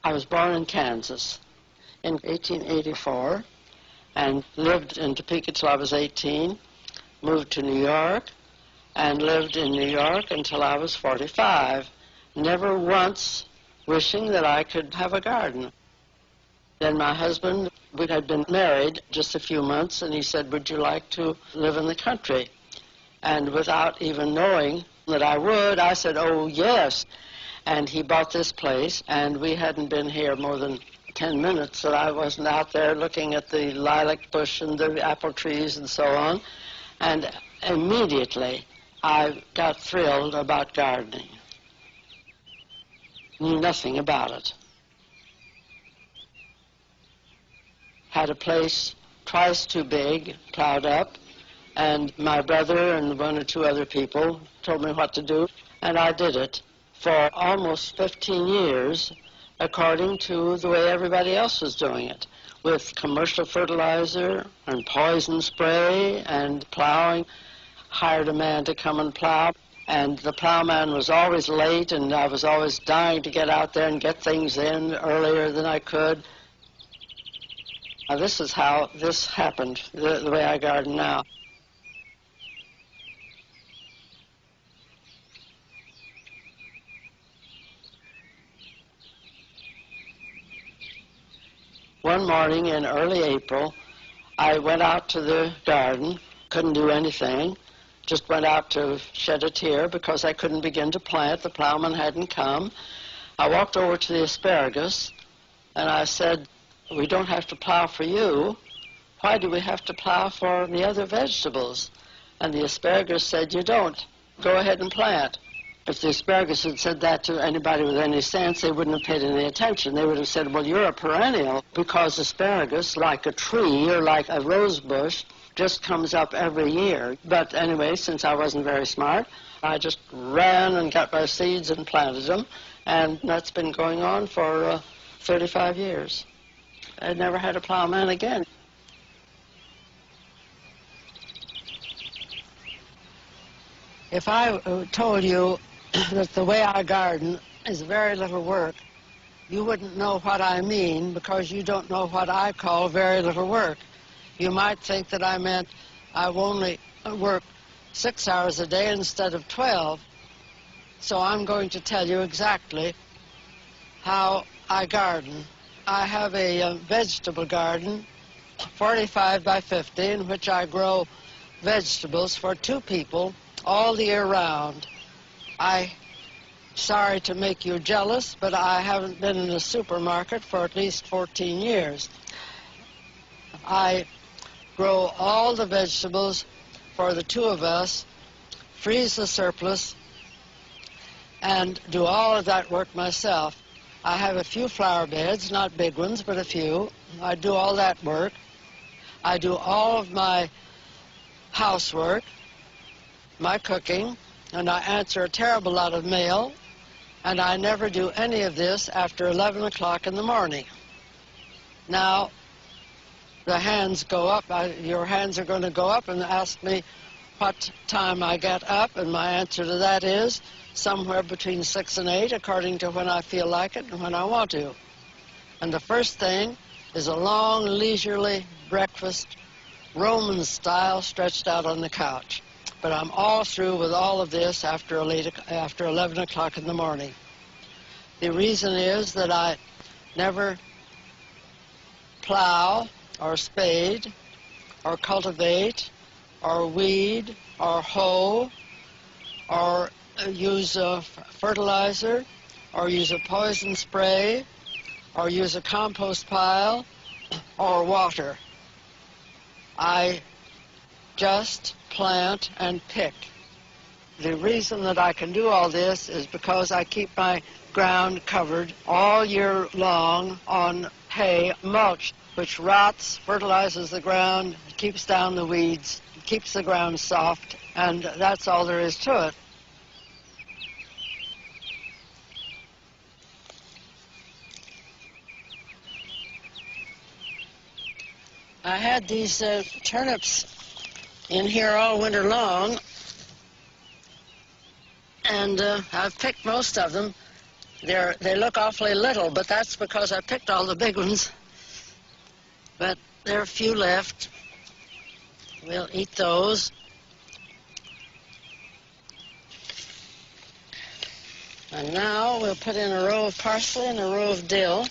I was born in Kansas in 1884 and lived in Topeka till I was 18, moved to New York, and lived in New York until I was 45, never once wishing that I could have a garden. Then my husband, we had been married just a few months, and he said, would you like to live in the country? And without even knowing that I would, I said, oh, yes. And he bought this place, and we hadn't been here more than 10 minutes, so I wasn't out there looking at the lilac bush and the apple trees and so on. And immediately, I got thrilled about gardening. Knew nothing about it. Had a place twice too big, plowed up, and my brother and one or two other people told me what to do, and I did it for almost 15 years, according to the way everybody else was doing it, with commercial fertilizer and poison spray and plowing. Hired a man to come and plow, and the plowman was always late, and I was always dying to get out there and get things in earlier than I could. Now, this is how this happened, the way I garden now. One morning in early April, I went out to the garden, couldn't do anything, just went out to shed a tear because I couldn't begin to plant. The plowman hadn't come. I walked over to the asparagus, and I said, we don't have to plow for you. Why do we have to plow for the other vegetables? And the asparagus said, you don't. Go ahead and plant. If the asparagus had said that to anybody with any sense, they wouldn't have paid any attention. They would have said, well, you're a perennial, because asparagus, like a tree or like a rose bush, just comes up every year. But anyway, since I wasn't very smart, I just ran and got my seeds and planted them, and that's been going on for 35 years. I never had a plowman again. If I told you that the way I garden is very little work, you wouldn't know what I mean, because you don't know what I call very little work. You might think that I meant I only work 6 hours a day instead of 12. So I'm going to tell you exactly how I garden. I have a vegetable garden, 45 by 50, in which I grow vegetables for 2 people all the year round. I'm sorry to make you jealous, but I haven't been in a supermarket for at least 14 years. I grow all the vegetables for the 2 of us, freeze the surplus, and do all of that work myself. I have a few flower beds, not big ones, but a few. I do all that work. I do all of my housework, my cooking, and I answer a terrible lot of mail, and I never do any of this after 11 o'clock in the morning. Now, the hands go up. Your hands are going to go up and ask me what time I get up, and my answer to that is somewhere between 6 and 8, according to when I feel like it and when I want to. And the first thing is a long, leisurely breakfast, Roman style, stretched out on the couch. But I'm all through with all of this after 11 o'clock in the morning. The reason is that I never plow or spade or cultivate or weed or hoe or use a fertilizer or use a poison spray or use a compost pile or water. I just plant and pick. The reason that I can do all this is because I keep my ground covered all year long on hay, mulch, which rots, fertilizes the ground, keeps down the weeds, keeps the ground soft, and that's all there is to it. I had these turnips in here all winter long, and I've picked most of them. They look awfully little, but that's because I picked all the big ones. But there are a few left. We'll eat those. And now we'll put in a row of parsley and a row of dill.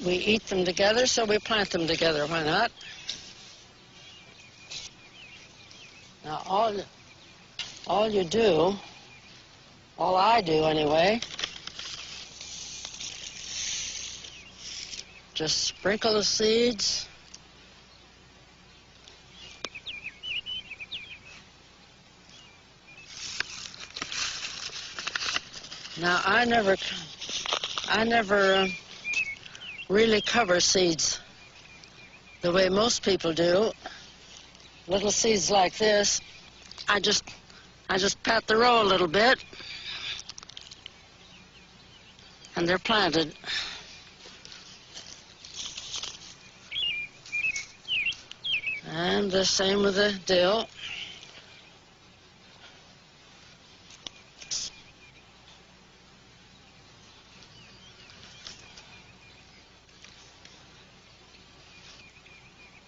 We eat them together, so we plant them together. Why not? Now, all I do anyway, just sprinkle the seeds. Now, I never really cover seeds the way most people do. Little seeds like this, I just pat the row a little bit, and they're planted. And the same with the dill.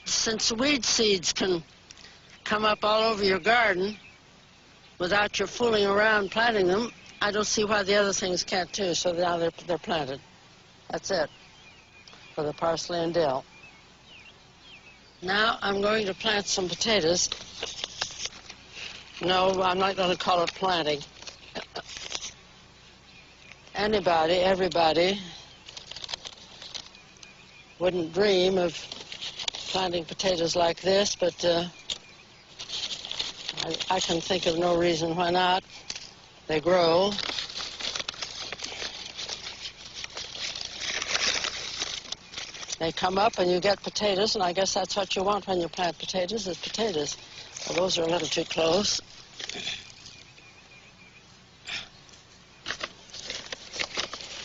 Since weed seeds can come up all over your garden without your fooling around planting them, I don't see why the other things can't too. So now they're planted. That's it for the parsley and dill. Now I'm going to plant some potatoes. No, I'm not going to call it planting. Everybody wouldn't dream of planting potatoes like this, but I can think of no reason why not. They grow. They come up and you get potatoes, and I guess that's what you want when you plant potatoes, is potatoes. Well, those are a little too close.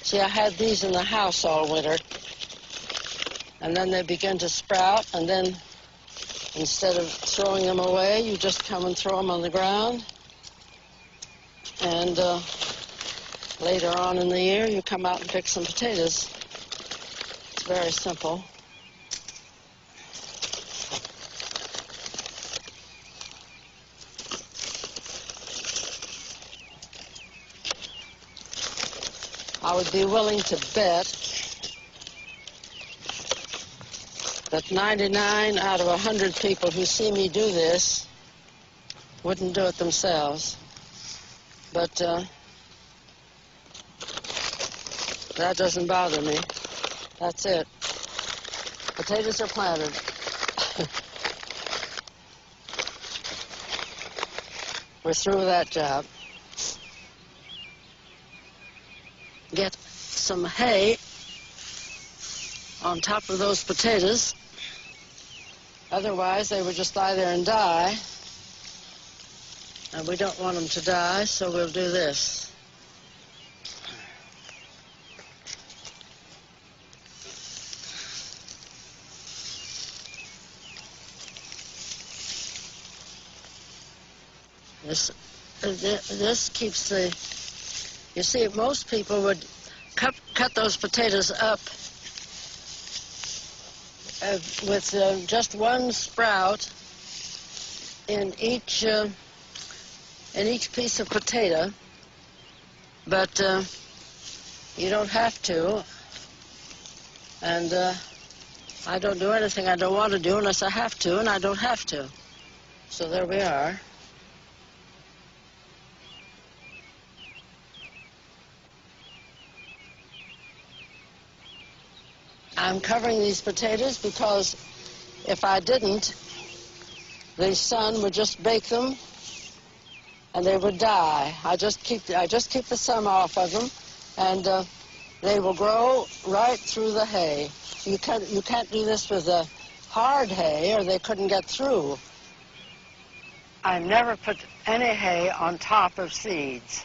See, I had these in the house all winter, and then they begin to sprout, and then instead of throwing them away, you just come and throw them on the ground. And later on in the year, you come out and pick some potatoes. It's very simple. I would be willing to bet that 99 out of 100 people who see me do this wouldn't do it themselves. But that doesn't bother me. That's it. Potatoes are planted. We're through with that job. Get some hay on top of those potatoes. Otherwise, they would just lie there and die. And we don't want them to die, so we'll do this. This keeps the... You see, most people would cut those potatoes up with just one sprout in each piece of potato, but you don't have to, and I don't do anything I don't want to do unless I have to, and I don't have to. So there we are. I'm covering these potatoes because if I didn't, the sun would just bake them and they would die. I just keep the sun off of them, and they will grow right through the hay. You can't do this with the hard hay, or they couldn't get through. I never put any hay on top of seeds.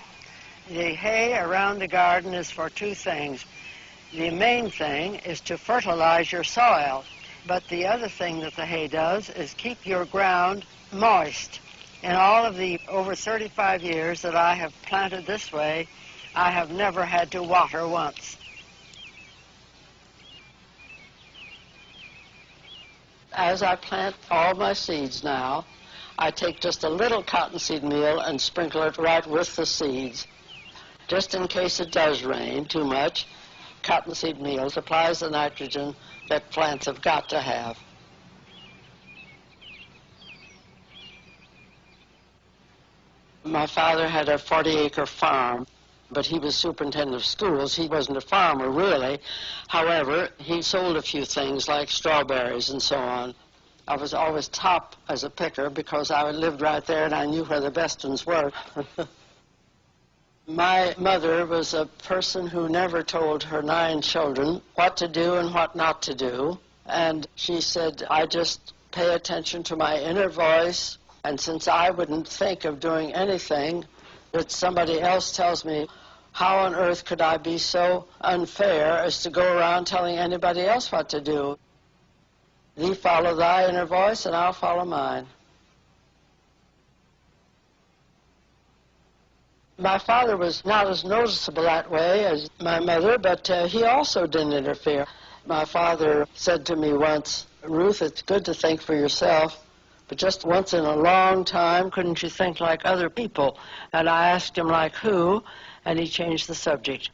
The hay around the garden is for two things. The main thing is to fertilize your soil, but the other thing that the hay does is keep your ground moist. In all of the over 35 years that I have planted this way, I have never had to water once. As I plant all my seeds now, I take just a little cottonseed meal and sprinkle it right with the seeds. Just in case it does rain too much, cottonseed meal supplies the nitrogen that plants have got to have. My father had a 40-acre farm, but he was superintendent of schools. He wasn't a farmer, really. However, he sold a few things like strawberries and so on. I was always top as a picker because I lived right there and I knew where the best ones were. My mother was a person who never told her 9 children what to do and what not to do. And she said, I just pay attention to my inner voice, and since I wouldn't think of doing anything that somebody else tells me, how on earth could I be so unfair as to go around telling anybody else what to do? Thee follow thy inner voice, and I'll follow mine. My father was not as noticeable that way as my mother, but he also didn't interfere. My father said to me once, Ruth, it's good to think for yourself, but just once in a long time, couldn't you think like other people? And I asked him, like who? And he changed the subject.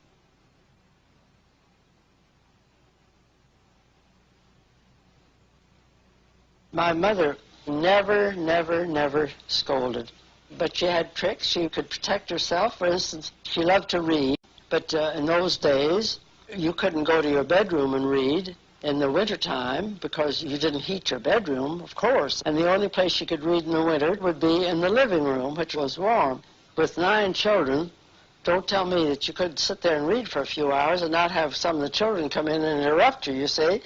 My mother never scolded. But she had tricks. She could protect herself. For instance, she loved to read. But in those days, you couldn't go to your bedroom and read in the wintertime because you didn't heat your bedroom, of course. And the only place you could read in the winter would be in the living room, which was warm. With 9 children, don't tell me that you could sit there and read for a few hours and not have some of the children come in and interrupt you, you see.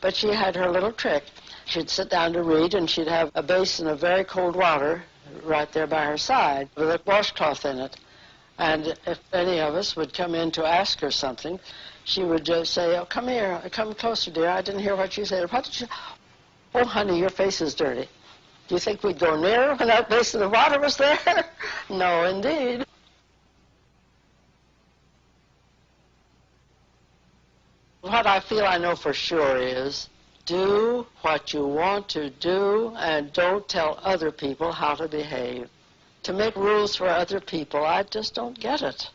But she had her little trick. She'd sit down to read, and she'd have a basin of very cold water right there by her side with a washcloth in it. And if any of us would come in to ask her something, she would just say, oh, come here, come closer, dear. I didn't hear what you said. What did you... Oh, honey, your face is dirty. Do you think we'd go near when that basin of water was there? No, indeed. What I feel I know for sure is do what you want to do and don't tell other people how to behave. To make rules for other people, I just don't get it.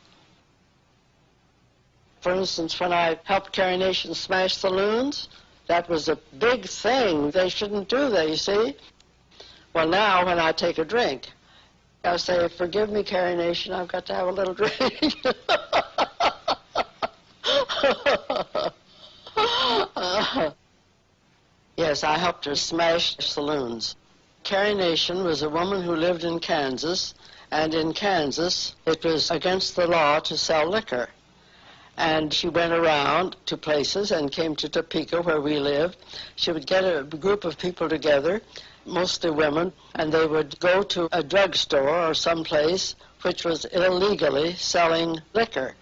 For instance, when I helped Carrie Nation smash saloons, that was a big thing. They shouldn't do that, you see. Well, now when I take a drink, I say, forgive me, Carrie Nation, I've got to have a little drink. Yes, I helped her smash saloons. Carrie Nation was a woman who lived in Kansas, and in Kansas it was against the law to sell liquor. And she went around to places and came to Topeka, where we lived. She would get a group of people together, mostly women, and they would go to a drugstore or someplace which was illegally selling liquor.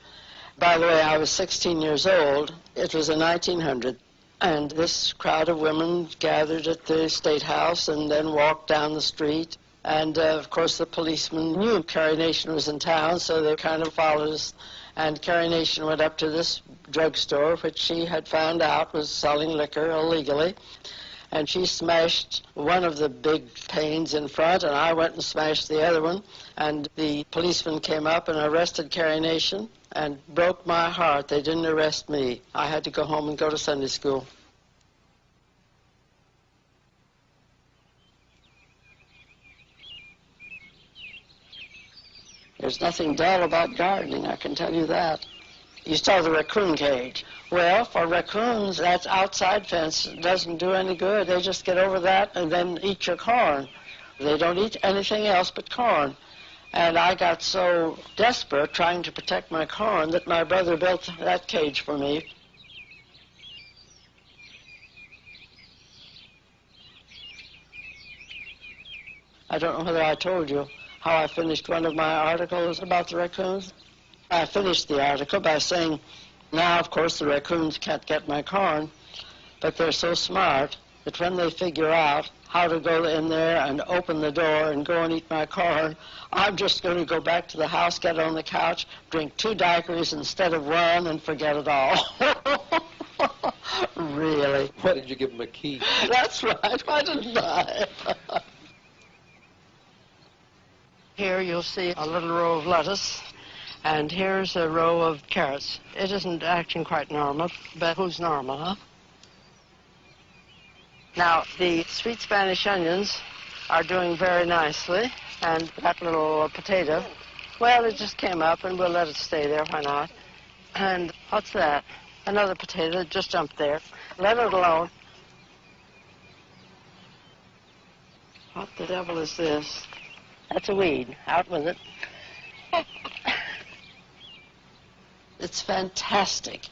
By the way, I was 16 years old. It was in 1900. And this crowd of women gathered at the State House and then walked down the street. And, of course, the policeman knew Carrie Nation was in town, so they kind of followed us. And Carrie Nation went up to this drugstore, which she had found out was selling liquor illegally. And she smashed one of the big panes in front, and I went and smashed the other one. And the policeman came up and arrested Carrie Nation and broke my heart. They didn't arrest me. I had to go home and go to Sunday school. There's nothing dull about gardening, I can tell you that. You saw the raccoon cage. Well, for raccoons, that outside fence doesn't do any good. They just get over that and then eat your corn. They don't eat anything else but corn. And I got so desperate trying to protect my corn that my brother built that cage for me. I don't know whether I told you how I finished one of my articles about the raccoons. I finished the article by saying, now, of course, the raccoons can't get my corn, but they're so smart that when they figure out how to go in there and open the door and go and eat my corn, I'm just going to go back to the house, get on the couch, drink 2 daiquiris instead of 1, and forget it all. Really. Why did you give them a key? That's right. Why didn't I? Here you'll see a little row of lettuce, and here's a row of carrots. It isn't acting quite normal, but who's normal, huh? Now, the sweet Spanish onions are doing very nicely, and that little potato, well, it just came up, and we'll let it stay there, why not? And what's that? Another potato that just jumped there. Let it alone. What the devil is this? That's a weed. Out with it. It's fantastic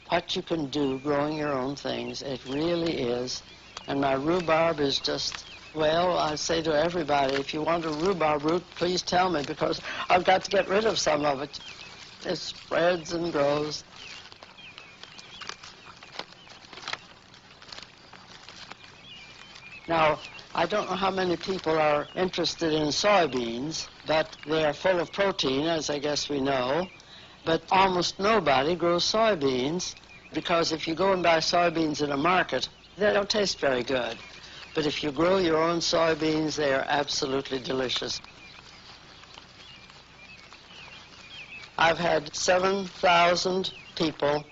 what you can do growing your own things. It really is. And my rhubarb is just, well, I say to everybody, if you want a rhubarb root, please tell me, because I've got to get rid of some of it. It spreads and grows. Now, I don't know how many people are interested in soybeans, but they are full of protein, as I guess we know. But almost nobody grows soybeans, because if you go and buy soybeans in a market, they don't taste very good. But if you grow your own soybeans, they are absolutely delicious. I've had 7,000 people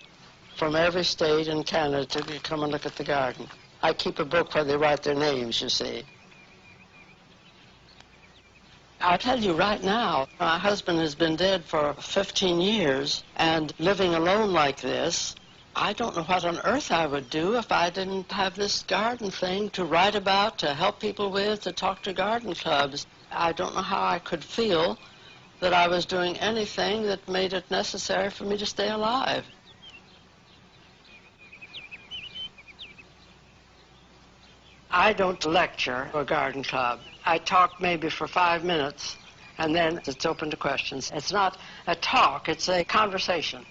from every state in Canada to come and look at the garden. I keep a book where they write their names, you see. I'll tell you right now, my husband has been dead for 15 years, and living alone like this, I don't know what on earth I would do if I didn't have this garden thing to write about, to help people with, to talk to garden clubs. I don't know how I could feel that I was doing anything that made it necessary for me to stay alive. I don't lecture a garden club. I talk maybe for 5 minutes, and then it's open to questions. It's not a talk, it's a conversation.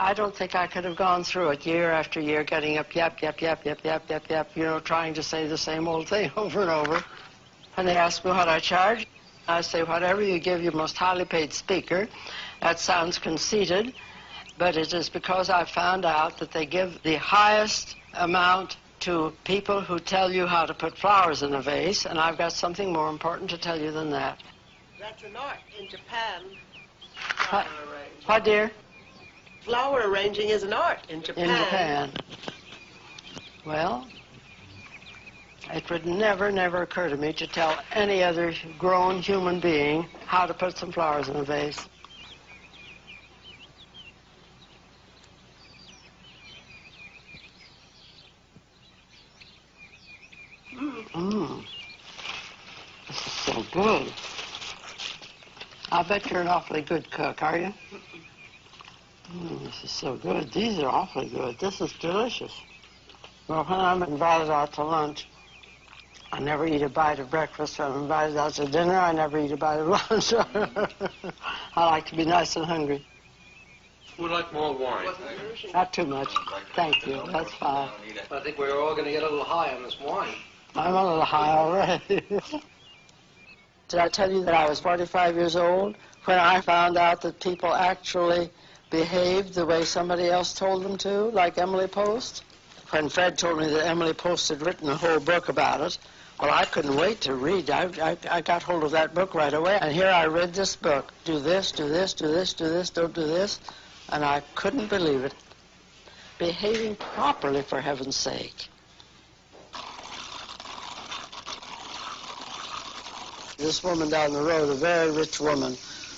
I don't think I could have gone through it year after year, getting up, yap, yap, yap, yap, yap, yap, yap, you know, trying to say the same old thing over and over. When they ask me what I charge, I say, whatever you give your most highly paid speaker. That sounds conceited, but it is because I found out that they give the highest amount to people who tell you how to put flowers in a vase, and I've got something more important to tell you than that. That's an art in Japan. What, dear? Flower arranging is an art in Japan. In Japan. Well, it would never, never occur to me to tell any other grown human being how to put some flowers in a vase. This is so good. I bet you're an awfully good cook, are you? This is so good. These are awfully good. This is delicious. Well, when I'm invited out to lunch, I never eat a bite of breakfast. When I'm invited out to dinner, I never eat a bite of lunch. I like to be nice and hungry. We'd like more wine. Not too much. Thank you. That's fine. I think we're all going to get a little high on this wine. I'm a little high already. Did I tell you that I was 45 years old when I found out that people actually behaved the way somebody else told them to, like Emily Post? When Fred told me that Emily Post had written a whole book about it, well, I couldn't wait to read. I got hold of that book right away, and here I read this book. Do this, do this, do this, do this, don't do this, and I couldn't believe it. Behaving properly, for heaven's sake. This woman down the road, a very rich woman,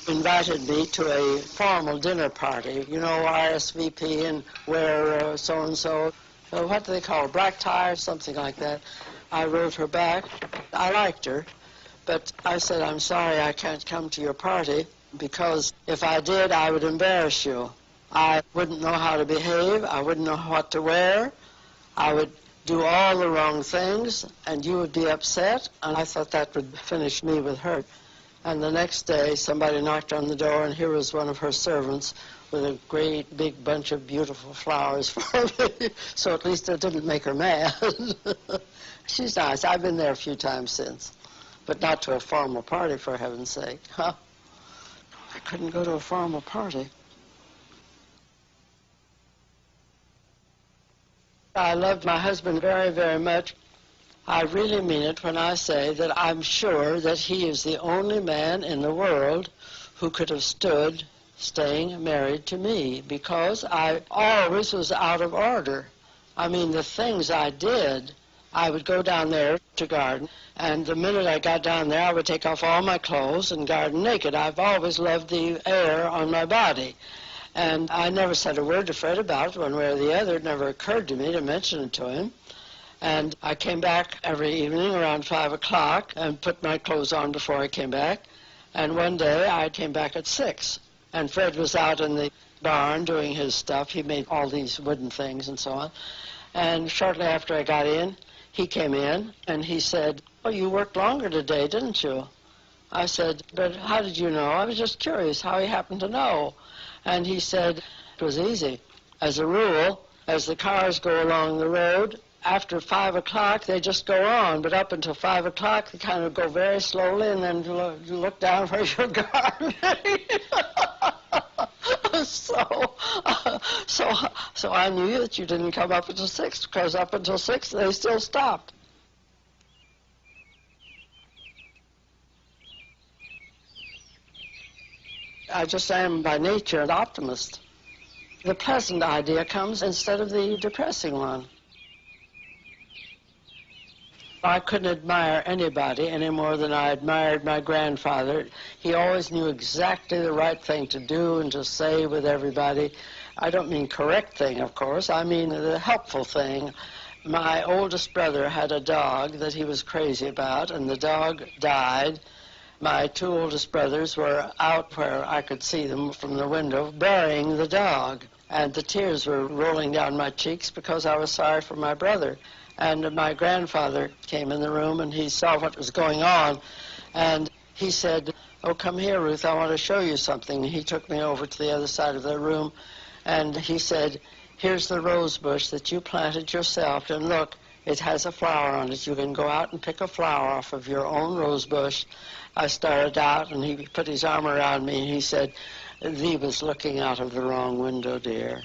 invited me to a formal dinner party. You know, RSVP and wear so-and-so. What do they call it? Black tie or something like that. I wrote her back. I liked her, but I said, I'm sorry I can't come to your party because if I did, I would embarrass you. I wouldn't know how to behave. I wouldn't know what to wear. I would do all the wrong things, and you would be upset, and I thought that would finish me with her. And the next day, somebody knocked on the door, and here was one of her servants with a great big bunch of beautiful flowers for me. So at least it didn't make her mad. She's nice. I've been there a few times since, but not to a formal party, for heaven's sake. Huh? I couldn't go to a formal party. I loved my husband very, very much. I really mean it when I say that I'm sure that he is the only man in the world who could have stood staying married to me, because I always was out of order. I mean, the things I did, I would go down there to garden, and the minute I got down there, I would take off all my clothes and garden naked. I've always loved the air on my body. And I never said a word to Fred about it one way or the other. It never occurred to me to mention it to him. And I came back every evening around 5 o'clock and put my clothes on before I came back. And one day I came back at 6. And Fred was out in the barn doing his stuff. He made all these wooden things and so on. And shortly after I got in, he came in and he said, "Oh, you worked longer today, didn't you?" I said, "But how did you know?" I was just curious how he happened to know. And he said, "It was easy. As a rule, as the cars go along the road, after 5 o'clock, they just go on. But up until 5 o'clock, they kind of go very slowly, and then you look down where you're gardening." So I knew that you didn't come up until 6, because up until 6, they still stopped. I just am by nature an optimist. The pleasant idea comes instead of the depressing one. I couldn't admire anybody any more than I admired my grandfather. He always knew exactly the right thing to do and to say with everybody. I don't mean correct thing, of course. I mean the helpful thing. My oldest brother had a dog that he was crazy about, and the dog died. My 2 oldest brothers were out where I could see them from the window burying the dog, and the tears were rolling down my cheeks because I was sorry for my brother. And my grandfather came in the room, and he saw what was going on, and he said, "Oh, come here, Ruth, I want to show you something." He took me over to the other side of the room, and he said, "Here's the rose bush that you planted yourself, and look, it has a flower on it. You can go out and pick a flower off of your own rose bush." I started out, and he put his arm around me, and he said, "Thee was looking out of the wrong window, dear."